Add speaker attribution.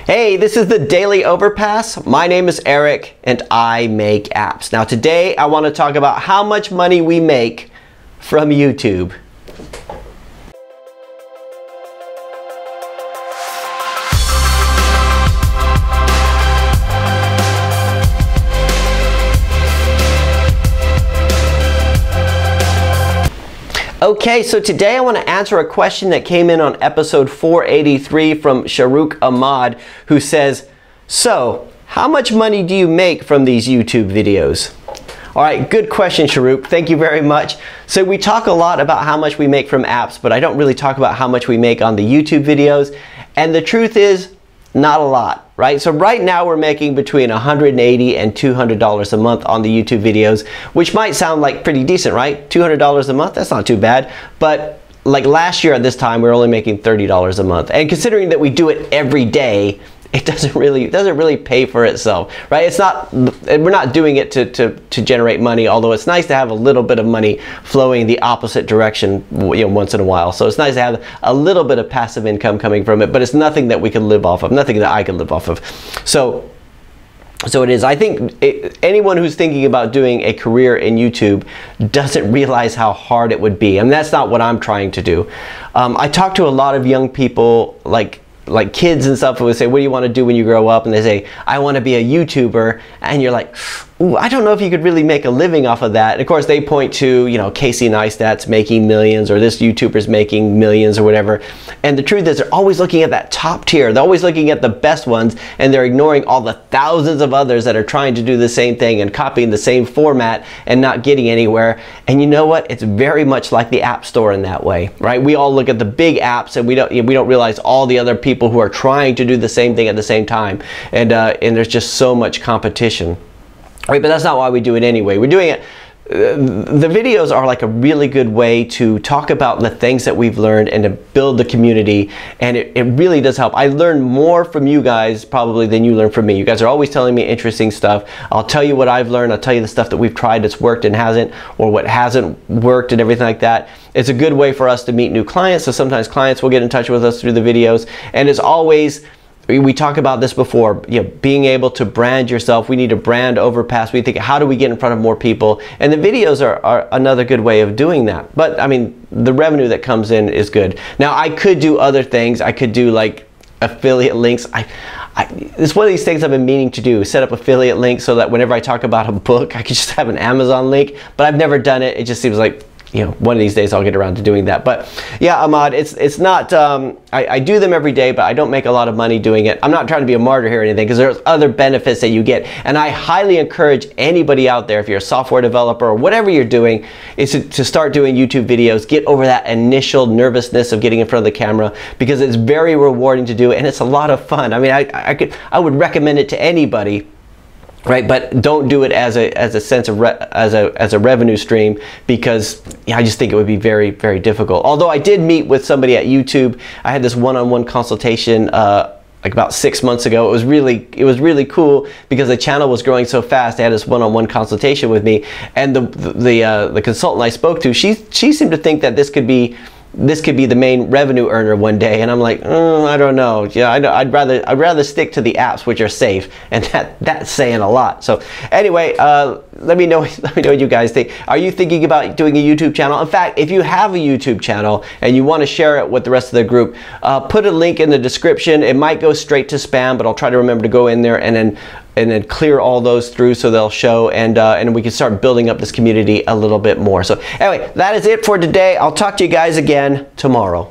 Speaker 1: Hey, this is the Daily Overpass. My name is Eric and I make apps. Now today I want to talk about how much money we make from YouTube. Okay, so today I want to answer a question that came in on episode 483 from Shahrukh Ahmad, who says, so how much money do you make from these YouTube videos? All right, good question, Shahrukh. Thank you very much. So we talk a lot about how much we make from apps, but I don't really talk about how much we make on the YouTube videos. And the truth is, not a lot, right? So right now we're making between $180 and $200 a month on the YouTube videos, which might sound like pretty decent, right? $200 a month, that's not too bad. But like last year at this time, we were only making $30 a month. And considering that we do it every day, it doesn't really pay for itself, right? It's not, we're not doing it to generate money, although it's nice to have a little bit of money flowing the opposite direction, once in a while. So it's nice to have a little bit of passive income coming from it, but it's nothing that we can live off of, nothing that I can live off of. So it is. I think anyone who's thinking about doing a career in YouTube doesn't realize how hard it would be. And that's not what I'm trying to do. I talk to a lot of young people, like kids and stuff, who would say, what do you want to do when you grow up? And they say, I want to be a YouTuber. And you're like, ooh, I don't know if you could really make a living off of that. And of course they point to, Casey Neistat's making millions, or this YouTuber's making millions, or whatever. And the truth is, they're always looking at that top tier. They're always looking at the best ones, and they're ignoring all the thousands of others that are trying to do the same thing and copying the same format and not getting anywhere. And you know what? It's very much like the App Store in that way, right? We all look at the big apps and we don't realize all the other people who are trying to do the same thing at the same time. And there's just so much competition. Right, but that's not why we do it anyway. We're doing it, the videos are like a really good way to talk about the things that we've learned and to build the community, and it really does help. I learn more from you guys probably than you learn from me. You guys are always telling me interesting stuff. I'll tell you what I've learned, I'll tell you the stuff that we've tried that's worked and hasn't, or what hasn't worked and everything like that. It's a good way for us to meet new clients, so sometimes clients will get in touch with us through the videos, and as always, we talk about this before, being able to brand yourself. We need to brand Overpass. We think, how do we get in front of more people? And the videos are another good way of doing that. But I mean, the revenue that comes in is good. Now, I could do other things. I could do like affiliate links. It's one of these things I've been meaning to do, set up affiliate links so that whenever I talk about a book, I could just have an Amazon link. But I've never done it. It just seems like, one of these days I'll get around to doing that. But yeah, Ahmad, it's not, I do them every day, but I don't make a lot of money doing it. I'm not trying to be a martyr here or anything, because there's other benefits that you get. And I highly encourage anybody out there, if you're a software developer or whatever you're doing, is to start doing YouTube videos. Get over that initial nervousness of getting in front of the camera, because it's very rewarding to do and it's a lot of fun. I mean, I would recommend it to anybody. Right, but don't do it as a sense of as a revenue stream, because I just think it would be very, very difficult. Although I did meet with somebody at YouTube. I had this one-on-one consultation like about 6 months ago. It was really cool because the channel was growing so fast. They had this one-on-one consultation with me, and the consultant I spoke to, she seemed to think that this could be the main revenue earner one day, and I'm like, I don't know. Yeah, I'd rather stick to the apps, which are safe, and that's saying a lot. So anyway, let me know what you guys think. Are you thinking about doing a YouTube channel? In fact, if you have a YouTube channel and you want to share it with the rest of the group, put a link in the description. It might go straight to spam, but I'll try to remember to go in there and then clear all those through so they'll show, and we can start building up this community a little bit more. So anyway, that is it for today. I'll talk to you guys again tomorrow.